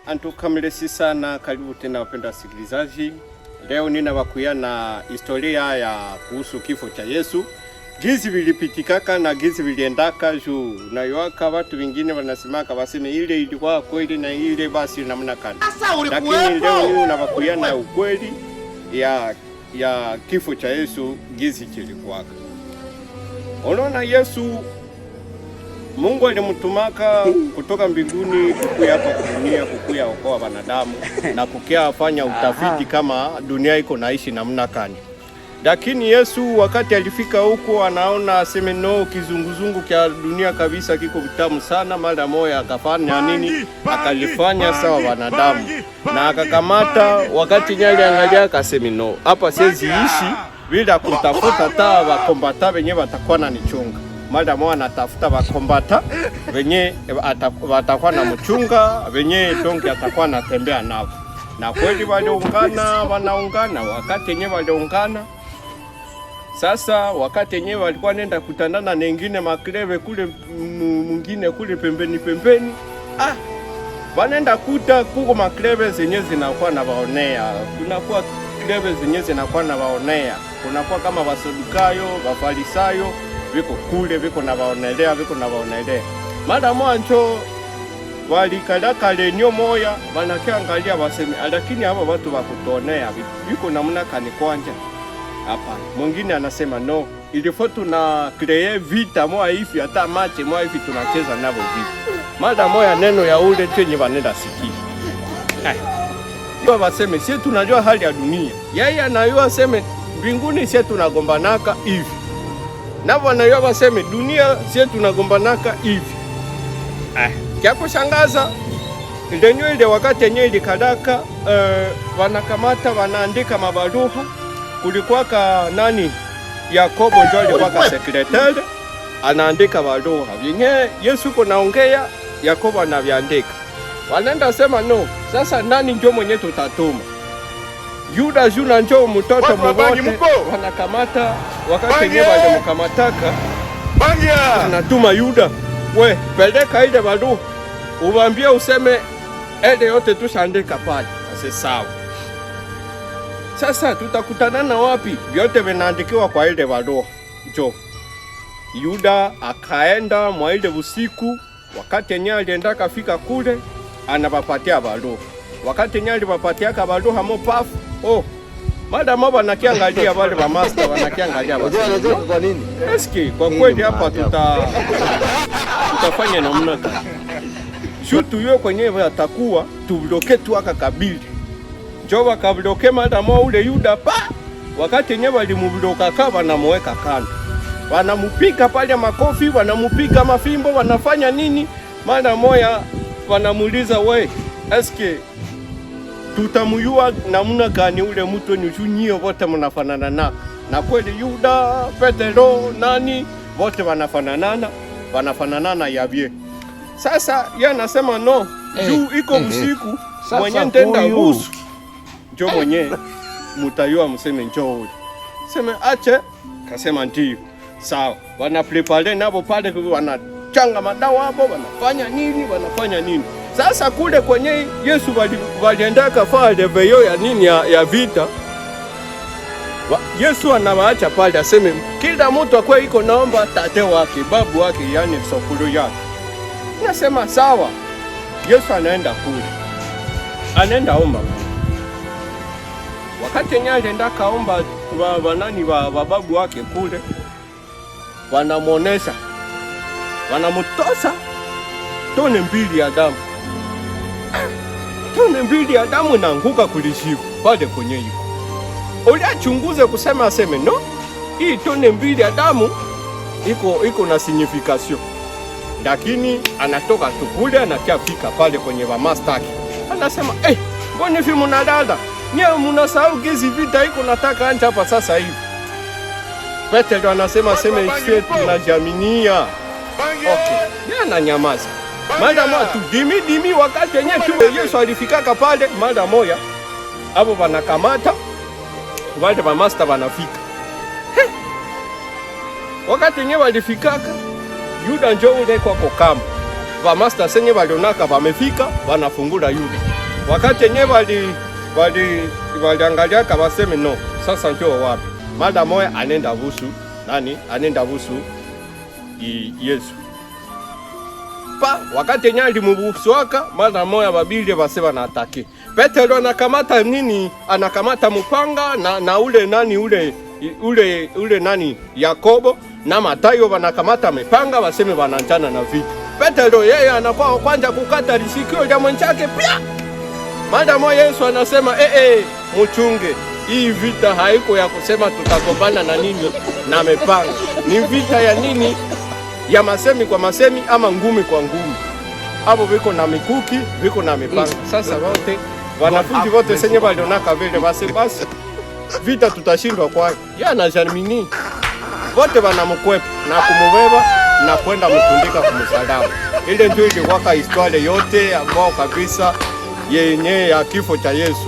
Antukamilesi sana, karibu tena wapenda wasikilizaji. Leo ninawakuya na historia ya kuhusu kifo cha Yesu. Gizi vilipitikaka na gizi viliendaka juu na yoaka watu wengine wanasimaka waseme ile ilikuwa kweli na ile basi namna gani. Lakini leo ninawakuya na ukweli ya kifo cha Yesu gizi kilikuwaka. Unaona Yesu Mungu alimtumaka kutoka mbinguni kukuya hapa dunia kukuya okoa wanadamu na kukia afanya utafiti kama dunia iko naishi namna gani. Lakini Yesu wakati alifika huko anaona aseme no, kizunguzungu kia dunia kabisa kiko vitamu sana, mara moja akafanya nini? Akalifanya sawa wanadamu. Na akakamata wakati nyali angalia akaseme no, hapa siwezi ishi bila kutafuta taa wakombata wenye watakuwa na nichunga. Mada moja anatafuta wakombata wenye watakuwa na mchunga wenye dongi atakuwa anatembea nao. Na kweli wanaungana wakati yenyewe waliungana. Sasa wakati yenyewe walikuwa nenda kutanana na wengine makleve kule mwingine kule pembeni. Wanaenda kuta kuko makleve zenye zinakuwa na waonea. Kunakuwa kleve zenye zinakuwa na waonea. Kunakuwa kama Wasadukayo, Wafarisayo, viko kule viko na waonelea. Mada mwancho walikalaka lenyo moya wanakiangalia waseme, lakini hapa watu wakutonea viko namna kani kwanja. Hapa mwingine anasema no, ilifo tuna kreye vita moja hivi, hata mache moja hivi tunacheza navo vita. Mada moya neno ya ule chenye wanenda sikia. Kwa waseme sisi tunajua hali ya dunia. Yeye anayua seme mbinguni sisi tunagombanaka hivi. Na wanayua waseme dunia sisi tunagombanaka hivi. Kia kushangaza ndenyo ile wakati yenyewe ilikadaka wanakamata wanaandika mabarua. Kulikuwa nani Yakobo ndio alikuwa sekretari anaandika barua. Vyenye Yesu kunaongea Yakobo anaviandika. Wanaenda sema no, sasa nani ndio mwenye tutatuma? Yuda juna njoo mtoto mwote wanakamata wakati yenyewe walimkamataka. Anatuma Yuda, we peleka ile barua. Uwaambie useme ele yote tushaandika pale. Sasa sawa. Sasa tutakutanana wapi? Vyote vinaandikiwa kwa ile barua. Njoo. Yuda akaenda mwa ile usiku, wakati yenyewe alienda kafika kule, anawapatia barua. Wakati yenyewe aliwapatia barua hamo pafu. Mada maba nakiangalia wale wa master wanakiangalia basi. Unajua kwa nini? Eski kwa kweli hapa tutafanya namna gani? Shutu yeye kwenyewe atakuwa tubloke tu akakabili. Njoo wakabloke mada mwa ule Yuda wakati yenyewe walimubloka kama namuweka kando. Wanamupika pale makofi, wanamupika mafimbo, wanafanya nini? Mada moya wanamuuliza we, eski tutamuyua namna gani ule mtu ni nyinyi wote mnafanana na kweli Yuda, Petero, nani wote wanafanana yavye. Sasa yeye anasema no, juu iko usiku mwenye ndenda ruhusu. Njoo mwenye mutayua mseme njoo ule. Sema ache, kasema ndio. Sawa, wanaprepare nabo pale wanachanga madawa hapo, wanafanya nini? Sasa kule kwenye Yesu walienda kafaa leveyo ya nini ya vita. Yesu anawaacha pale aseme kila mtu akwe iko naomba tate wake, babu wake, yani sokulu yake. Nasema sawa. Yesu anaenda kule. Anaenda omba. Wakati yenyewe alienda kaomba wa babu wake kule, wanamuonesha, wanamutosa tone mbili ya damu. Tone mbili ya damu inaanguka kulishivu pale kwenye yuko. Uliachunguze kusema aseme no, hii tone mbili ya damu iko na signification. Lakini anatoka tu kule anakiafika pale kwenye wa master. Anasema mbona hivi mnadada? Nyie mnasahau gizi vita iko nataka anja hapa sasa hivi. Petero anasema sema sisi tunajaminia. Okay. Yeye ananyamaza. Mada moja tu dimi wakati yenyewe tu Yesu alifikaka pale mada moja. Hapo wanakamata wale wa master wanafika. Wakati yenyewe walifikaka Yuda njoo ule kwa kama. Wa master senye walionaka wamefika wanafungula Yuda. wakati yenyewe waliangalia kabaseme no, sasa njoo wapi? Mada moya anenda busu nani? Anenda busu Yesu. Wakati yenyewe alimubuswaka mada moya babili base banatake. Petero anakamata nini? Anakamata mupanga na ule nani ule nani Yakobo na Matayo wanakamata mipanga baseme bananjana na vita. Petero yeye anakuwa kwanza kukata risikio ya mwenzake pia. Mada moja Yesu anasema mchunge. Hii vita haiko ya kusema tutagombana na nini na mipanga. Ni vita ya nini? Ya masemi kwa masemi ama ngumi kwa ngumi. Hapo viko na mikuki, viko na mipanga. Sasa wote wanafunzi wote senye walionaka vile basi vita tutashindwa kwa. Yana Germany. Wote wanamkwepa na kumubeba na kwenda mtundika kumsalaba. Ile ndio ilikuwa historia yote ambao kabisa yenye ya kifo cha Yesu.